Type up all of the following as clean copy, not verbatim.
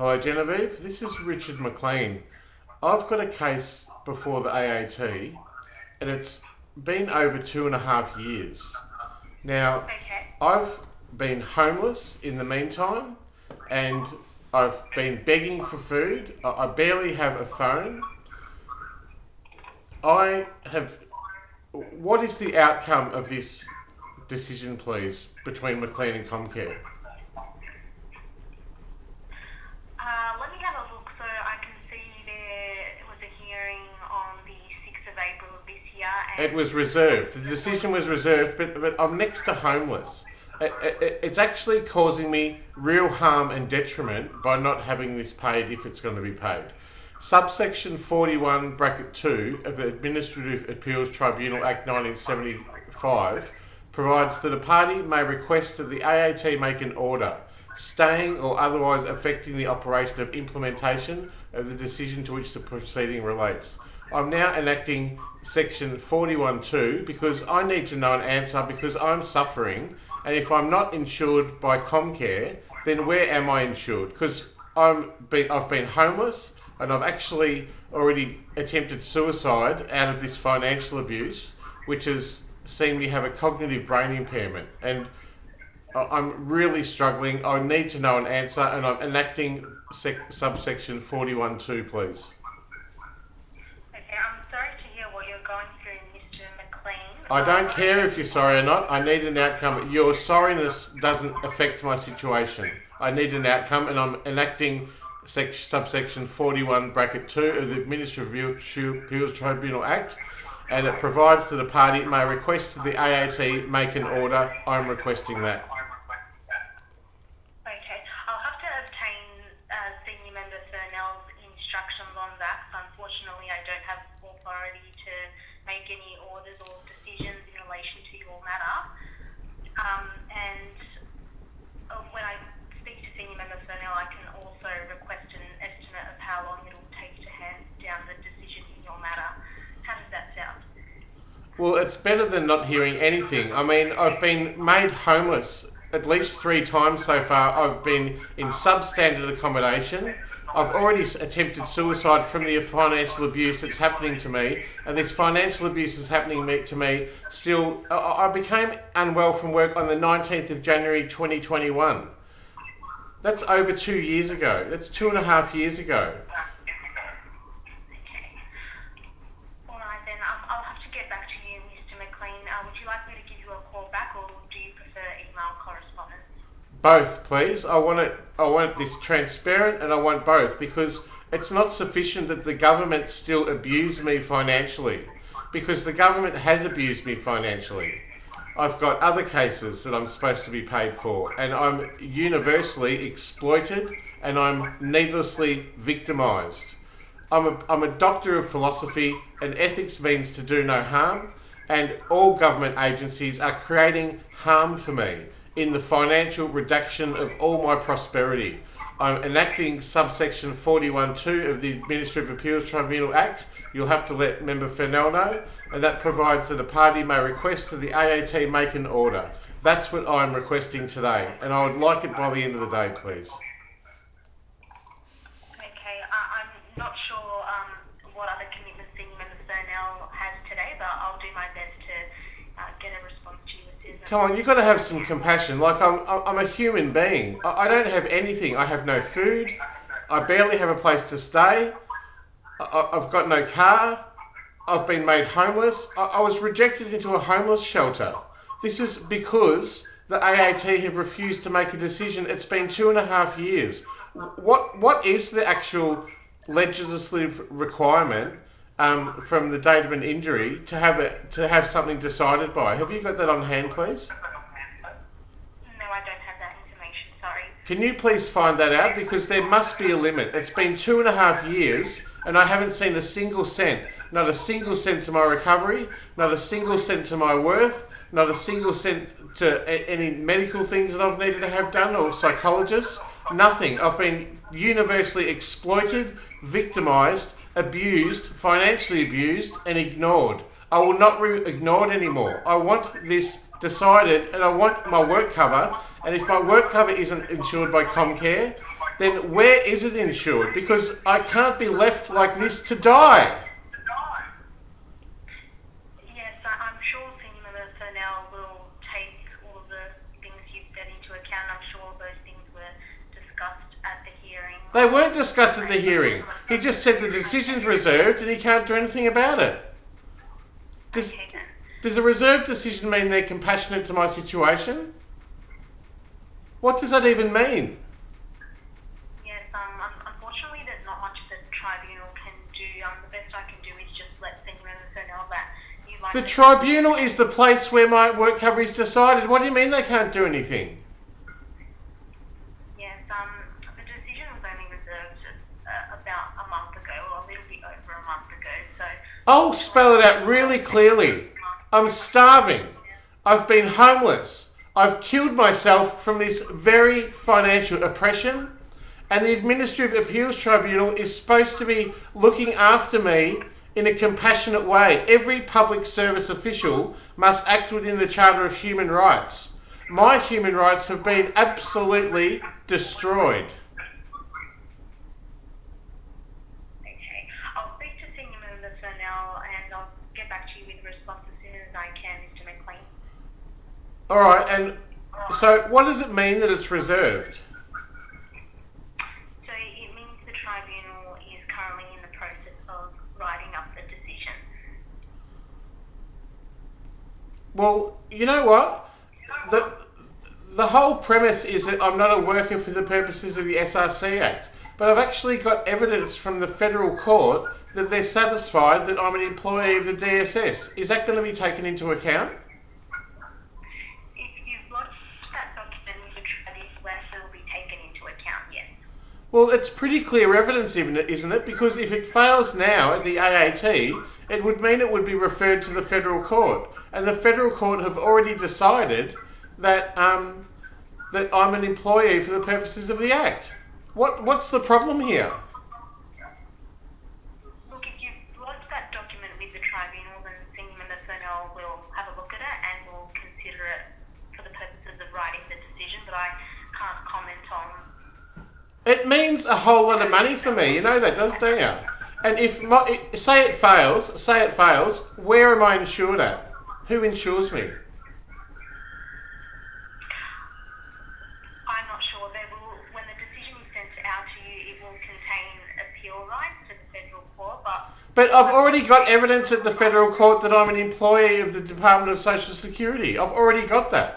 Hello, Genevieve. This is Richard Mclean. I've got a case before the AAT, and it's been over 2.5 years. Now, I've been homeless in the meantime, and I've been begging for food. I barely have a phone. What is the outcome of this decision, please, between Mclean and Comcare? Let me have a look. So I can see there was a hearing on the 6th of April of this year. And It was reserved. The decision was reserved, but I'm next to homeless. It's actually causing me real harm and detriment by not having this paid if it's going to be paid. Subsection 41, bracket 2 of the Administrative Appeals Tribunal Act 1975 provides that a party may request that the AAT make an order staying or otherwise affecting the operation of implementation of the decision to which the proceeding relates. I'm now enacting section 41.2 because I need to know an answer because I'm suffering, and if I'm not insured by Comcare, then where am I insured? Because I've been homeless, and I've actually already attempted suicide out of this financial abuse, which has seen me have a cognitive brain impairment. And I'm really struggling. I need to know an answer, and I'm enacting subsection 41.2, please. Okay, I'm sorry to hear what you're going through, Mr. Mclean. I don't care if you're sorry or not. I need an outcome. Your sorriness doesn't affect my situation. I need an outcome, and I'm enacting subsection 41, bracket 2 of the Administrative Appeals Tribunal Act, and it provides that a party may request that the AAT make an order. I'm requesting that. Okay, I'll have to obtain Senior Member Furnell's instructions on that. Unfortunately, I don't have authority to make any orders or decisions in relation to your matter. And when I speak to Senior Member Furnell, I can also request an estimate of how long it will take to hand down the decision in your matter. How does that sound? Well, it's better than not hearing anything. I mean, I've been made homeless at least 3 times so far. I've been in substandard accommodation. I've already attempted suicide from the financial abuse that's happening to me, and this financial abuse is happening to me still. I became unwell from work on the 19th of January 2021. That's over 2 years ago. That's 2.5 years ago. Okay. All right then. I'll have to get back to you, Mr. Mclean. Would you like me to give you a call back, or do you prefer email correspondence? Both, please. I want this transparent, and I want both, because it's not sufficient that the government still abuse me financially, because the government has abused me financially. I've got other cases that I'm supposed to be paid for, and I'm universally exploited, and I'm needlessly victimised. I'm a doctor of philosophy, and ethics means to do no harm, and all government agencies are creating harm for me in the financial reduction of all my prosperity. I'm enacting subsection 41.2 of the Administrative Appeals Tribunal Act. You'll have to let Member Furnell know, and that provides that a party may request that the AAT make an order. That's what I'm requesting today, and I would like it by the end of the day, please. Okay, I'm not sure what other commitments Senior Member Furnell has today, but I'll do my best to get a response to you as soon as Come on, you've got to have some compassion. Like, I'm a human being. I don't have anything. I have no food. I barely have a place to stay. I've got no car. I've been made homeless. I was rejected into a homeless shelter. This is because the AAT have refused to make a decision. It's been 2.5 years. What is the actual legislative requirement from the date of an injury to have something decided by? Have you got that on hand, please? No, I don't have that information, sorry. Can you please find that out? Because there must be a limit. It's been 2.5 years, and I haven't seen a single cent. Not a single cent to my recovery, not a single cent to my worth, not a single cent to any medical things that I've needed to have done, or psychologists. Nothing. I've been universally exploited, victimised, abused, financially abused, and ignored. I will not be ignored anymore. I want this decided, and I want my work cover. And if my work cover isn't insured by Comcare, then where is it insured? Because I can't be left like this to die. Yes, I'm sure Senior Member Furnell will take all of the things you've said into account. I'm sure those things were discussed at the hearing. They weren't discussed at the hearing. He just said the decision's reserved and he can't do anything about it. Does a reserved decision mean they're compassionate to my situation? What does that even mean? Yes, unfortunately there's not much the tribunal can do. The best I can do is just let Senior Member Furnell that you like... The tribunal is the place where my work cover is decided. What do you mean they can't do anything? Yes, the decision was only reserved about a month ago, or a little bit over a month ago, so... I'll spell it out really clearly. I'm starving. I've been homeless. I've killed myself from this very financial oppression, and the Administrative Appeals Tribunal is supposed to be looking after me in a compassionate way. Every public service official must act within the Charter of Human Rights. My human rights have been absolutely destroyed. Okay, I'll speak to Senior Member Furnell and I'll get back to you with a response as soon as I can, Mr. McLean. All right, and so what does it mean that it's reserved? So it means the tribunal is currently in the process of writing up the decision. Well, you know what? The whole premise is that I'm not a worker for the purposes of the SRC Act, but I've actually got evidence from the federal court that they're satisfied that I'm an employee of the DSS. Is that going to be taken into account? Well, it's pretty clear evidence, isn't it? Because if it fails now at the AAT, it would mean it would be referred to the federal court. And the federal court have already decided that that I'm an employee for the purposes of the Act. What's the problem here? Look, if you've lodged that document with the tribunal, then Senior Member Furnell will have a look at it and will consider it for the purposes of writing the decision, but I can't comment on... It means a whole lot of money for me, you know that, don't you? And if say it fails, where am I insured at? Who insures me? I'm not sure. When the decision is sent out to you, it will contain appeal rights to the federal court, But I've already got evidence at the federal court that I'm an employee of the Department of Social Security. I've already got that.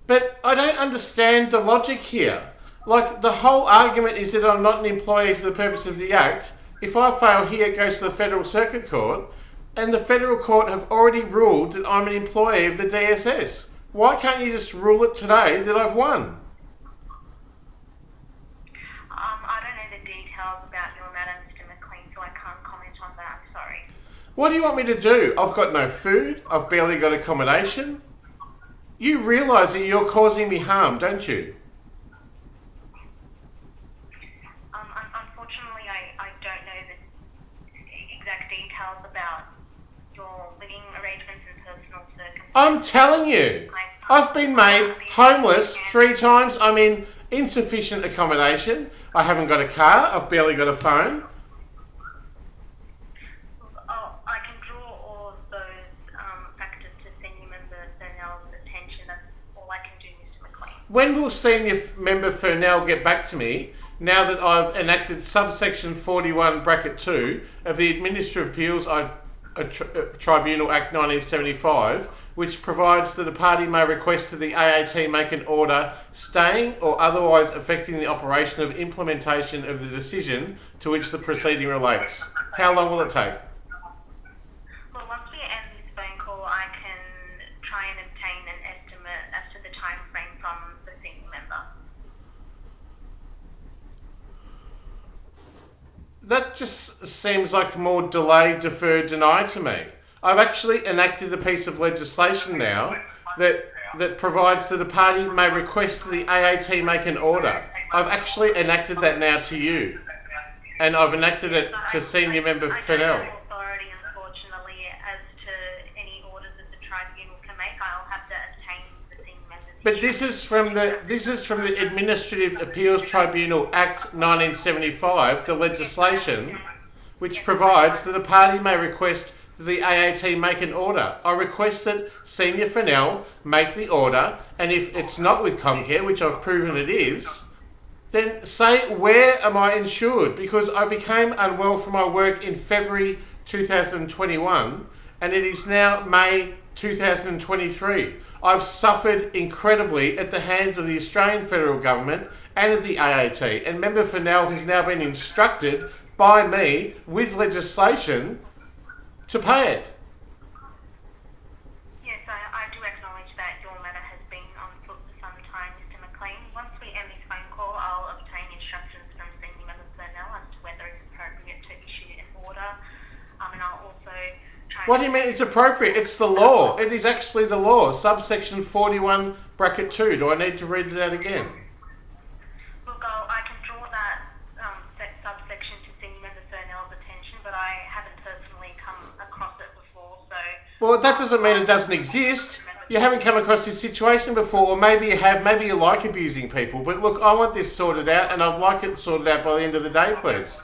But I don't understand the logic here. Like, the whole argument is that I'm not an employee for the purpose of the Act. If I fail here, it goes to the Federal Circuit Court, and the Federal Court have already ruled that I'm an employee of the DSS. Why can't you just rule it today that I've won? I don't know the details about your matter, Mr. McLean, so I can't comment on that. I'm sorry. What do you want me to do? I've got no food. I've barely got accommodation. You realise that you're causing me harm, don't you? Unfortunately, I don't know the exact details about your living arrangements and personal circumstances. I'm telling you, I've been made homeless 3 times. I'm in insufficient accommodation. I haven't got a car. I've barely got a phone. I can draw all of those factors to Senior Member Furnell's attention. That's all I can do, Mr. McLean. When will Senior Member Furnell get back to me now that I've enacted subsection 41 bracket 2 of the Administrative Appeals Tribunal Act 1975, which provides that a party may request that the AAT make an order staying or otherwise affecting the operation of implementation of the decision to which the proceeding relates? How long will it take? Well, once we end this phone call, I can try and obtain an estimate as to the time frame from the senior member. That just seems like more delay, defer, deny to me. I've actually enacted a piece of legislation now that provides that a party may request that the AAT make an order. I've actually enacted that now to you. And I've enacted it to Senior Member Furnell. I don't have authority, unfortunately, tribunal can make. I'll have to obtain the senior member's. But this is from the Administrative Appeals Tribunal Act 1975, the legislation, which provides that a party may request that the AAT make an order. I request that Senior Fennell make the order, and if it's not with Comcare, which I've proven it is, then say, where am I insured? Because I became unwell from my work in February 2021, and it is now May 2023. I've suffered incredibly at the hands of the Australian Federal Government and of the AAT, and Member Fennell has now been instructed by me with legislation to pay it. Yes, I do acknowledge that your matter has been on foot for some time, Mr. Mclean. Once we end this phone call, I'll obtain instructions from Senior Member Fennell as to whether it's appropriate to issue an order, and I'll also try. What do you mean it's appropriate? It's the law. It is actually the law. Subsection 41, bracket 2. Do I need to read it out again? Look, I can draw that subsection to Senior Member Fennell's attention, but I haven't personally come across it before, so. Well, that doesn't mean it doesn't exist. You haven't come across this situation before, or maybe you have. Maybe you like abusing people. But look, I want this sorted out, and I'd like it sorted out by the end of the day, please.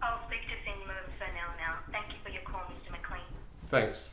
I'll speak to Senior Member Fennell now. Thank you for your call, Mr. Mclean. Thanks.